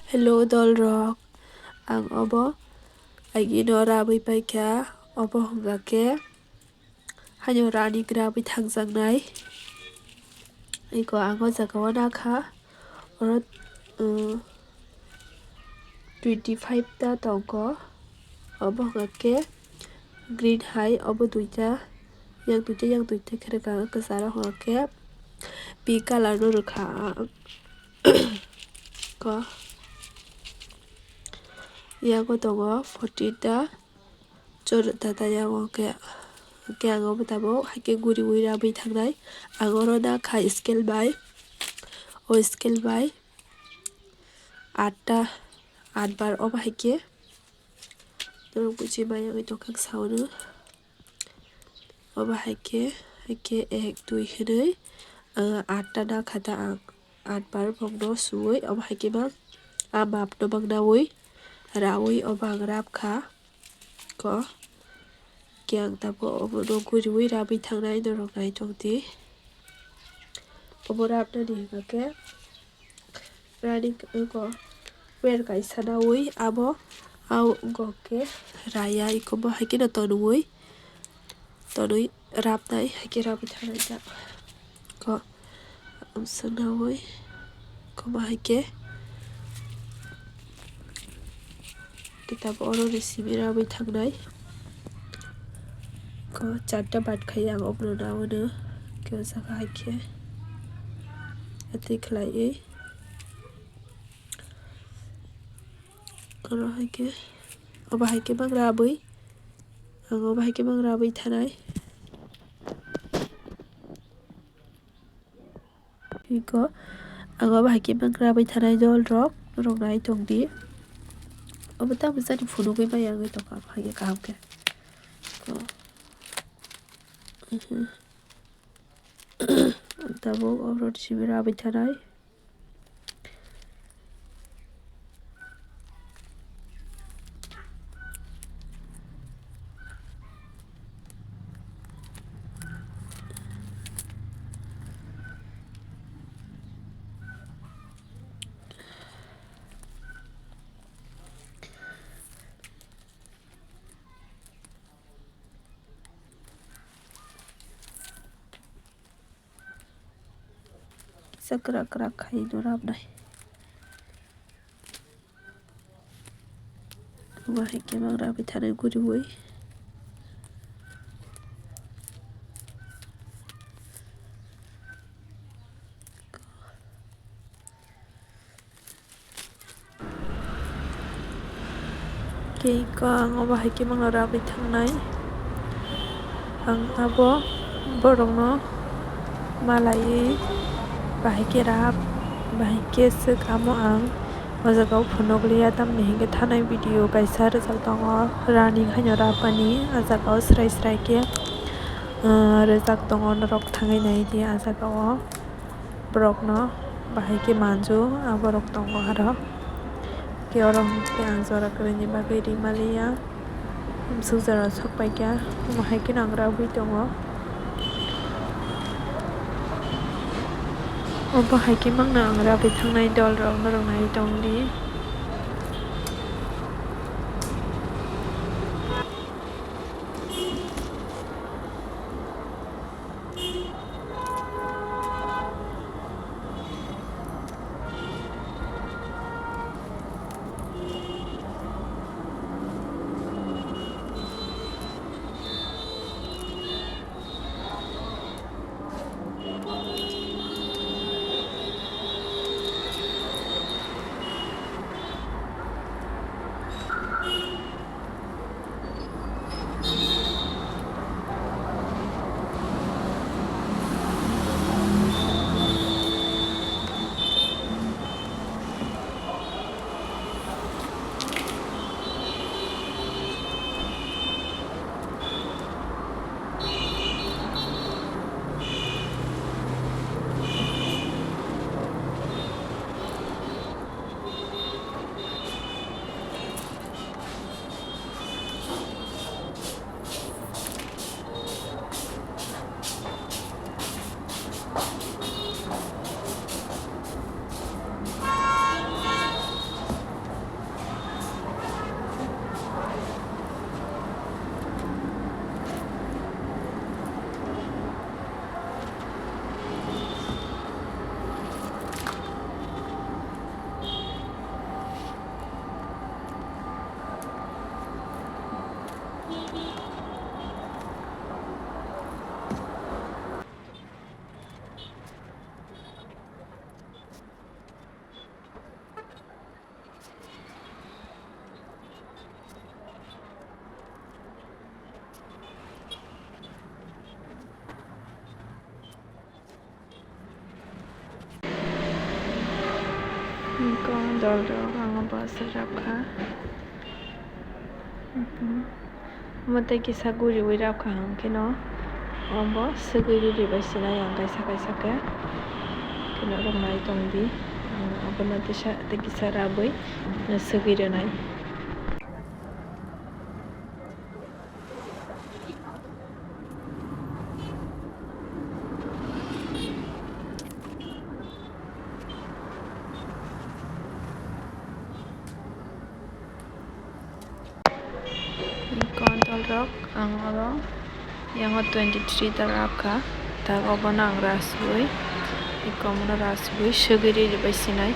Hello Dolrock, ang obo aigi no rabai paikha obo hongake hanyo rani rabai thangjaknai iko ang o jagao nakha oro 25 ta tongo obo hongake green hai obo duita yang duita khereka kasara hongake pink color no rokha ko yago tongo 14 ta chorta ta yago ke ang obo tabo haike guri ui rabai thangnai ang oro nakha scale by o scale by 8 bar obo haike dorong buji maya oi tongkha saunu obo haike 1 2 hinui 8 ta nakha ta ang 8 bar bongno suui obo haike bang a map no bangnaui raui obo ang rapkha ko kyang tabo obo no guri ui rabai thangnai dorong nai tongdi obo rapnani hingake rani ko wer kaisa naui abo au goke raya ikobo haike no tonui rapnai haike rabai thangnai da ko amsang naui kobo haike kitab oro recipe rabai thangnai ko 4 ta batkhai ang obno naono kyo jaga haike atui khlai oro haike obo haike bang rabai ang obo haike bang rabai thanai iko ang obo haike bang rabai thanai dolrok dorong nai tongdi obo tamo jani phunugui maya oi tongkha haike kaham ke ko tabo oro recipe rabai thanai sakrak khai no rabnai obo haike bang rabai thanai guri ui iko ang obo haike bang rabai thangnai ang abo borokno malai bahike rap bahike suk amo ang o jagao phunukliya tamni hingke thanai video kaisa rijak tongo rani hanyo rapani a jagao srai ke rijak tongo norok thangai nai di a jagao borokno bahike manju a borok tongo aro ke oro hingke ang jora kwrwini bagui rimaliya suja rok sokpaikha obo haike no ang rabai tongo obo haike mangna ang rabai thangnai dolrok norok nai tongdi Ko dol-dol ang basarapka. Mate kisa guri wirapka kino. Ombo seguri ribasina yang kaisa ke. Kino rongnai tongdi. Abono kisa rabui segui ronai. Kontol rok ang oro yang 23 tarapka tag obono ang rasui ikomono rasui segiri ribasinai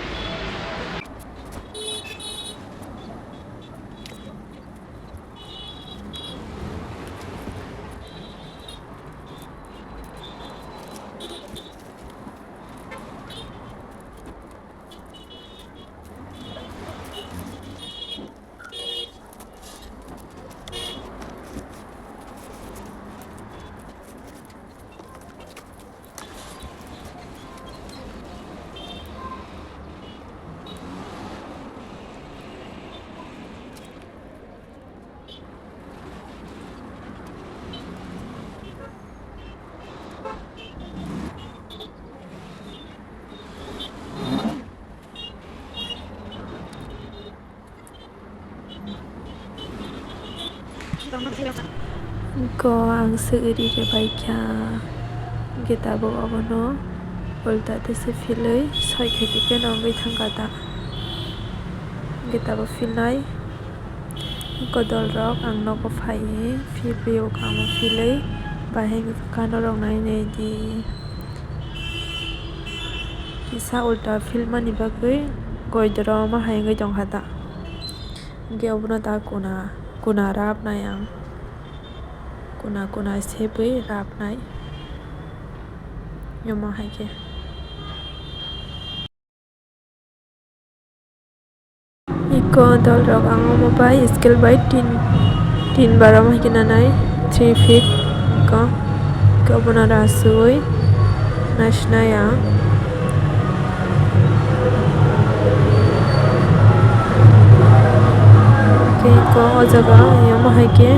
ko ang segiri ribaikya getabo obono ulta tese filui soike kike nongui thangkata getabo filnai kodol rok ang nogo phai filpio kamo filui bahai kano rongnai nei di kisa ulta filmani bagui goidoro ma haingui tongkhata ge obono ta kuna rapnai ang kuna sebui rapnai yomo haike iko dol rok ang omo bai scale bai tin baram haike nanai 3 feet ko obono rasui nasinai ang ko o jaga yomo haike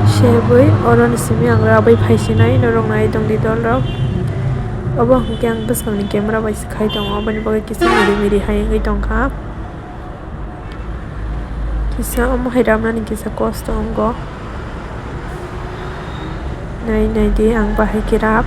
sebui oro ni simi ang rabai phaisinai norong tongdi dol rok obo hingke ang bwskang ni camera bai sikhai tongo oboni bagui kisa miri haingui tongkha kisa omo hai ramnani kisa kosto ongo nai di ang bahai ke rap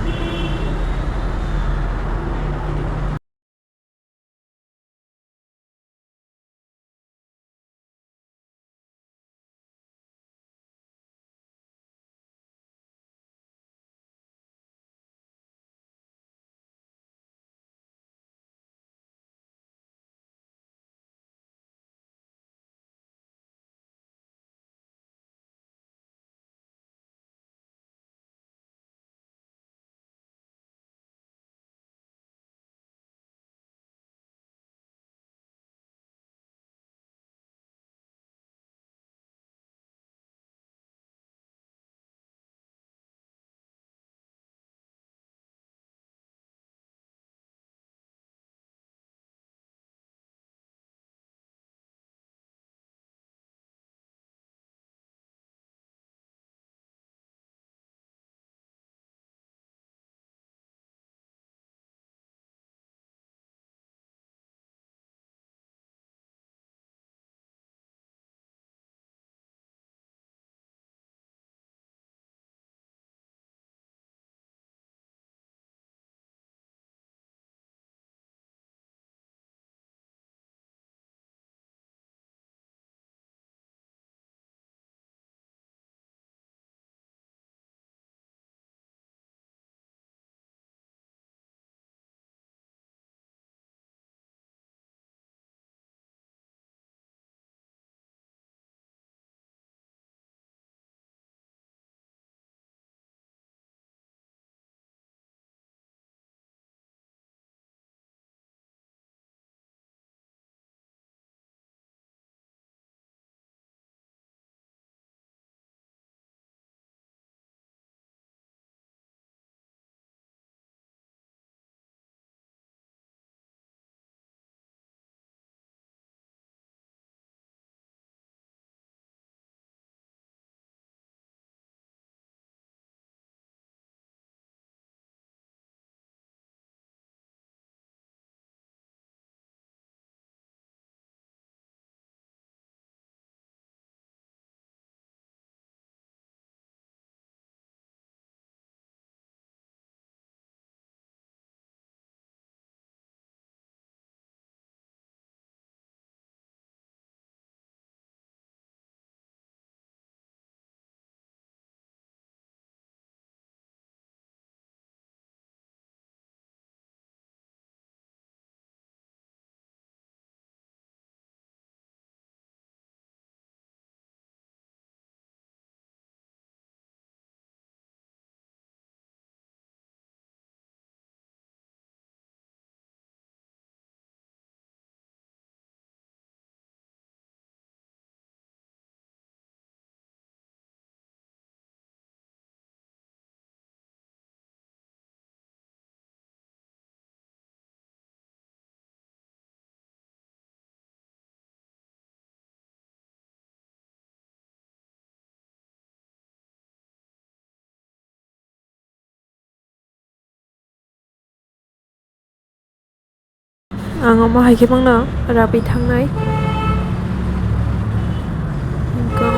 आङो माहायखे बांना राबै थांनाय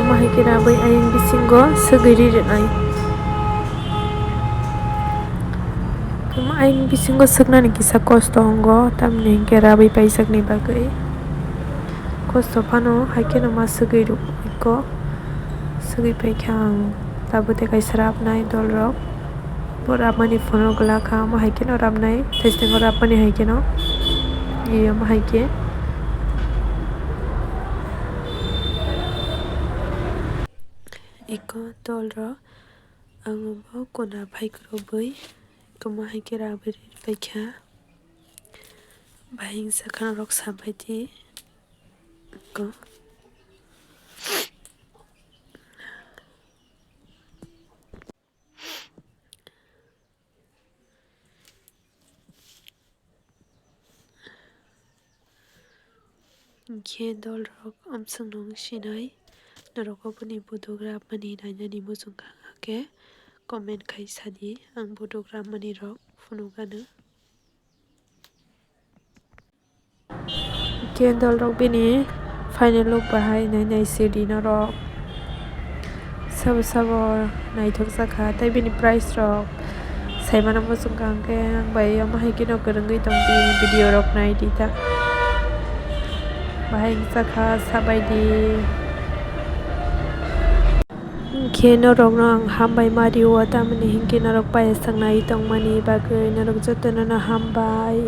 माहायखे राबै आयं बिसिंग सगैरि रेनाय आयं बिसिंग सकनानि किसा कष्ट हंग तामने हिंके राबै पाइसकनि बागै कष्ट फानो हायखे नमा सगैरु इको सगै पाइखा आं ताबोते काइसा राबनाय दल रok राबमानि फोनो गलाखा माहायखे no राबनाय तेस्टेंग राबमानि हायखे no iyo माहायखे इको दल rok आङो बो कोना फाइक्रो बै इको माहायखे राबै पाइखा बाहिं साखान rok साबायदि इको Khe dol rok amsung nong sinai narokoboni photograph mani nainani mojong ke comment khai sadi ang photograph mani rok phunukano khe dol rok bini final look bahai nainai sidi norok sabo sabo naithok jaka tei bini price rok saimano mojong ke ang bai mahaike no kwrwngwi tongdi video rok naidi ta bahai jaka sabaidi khe norok no ang hambai mario tamani hingke norok paia sangnai tongmani bagwi norok jotono no hambai।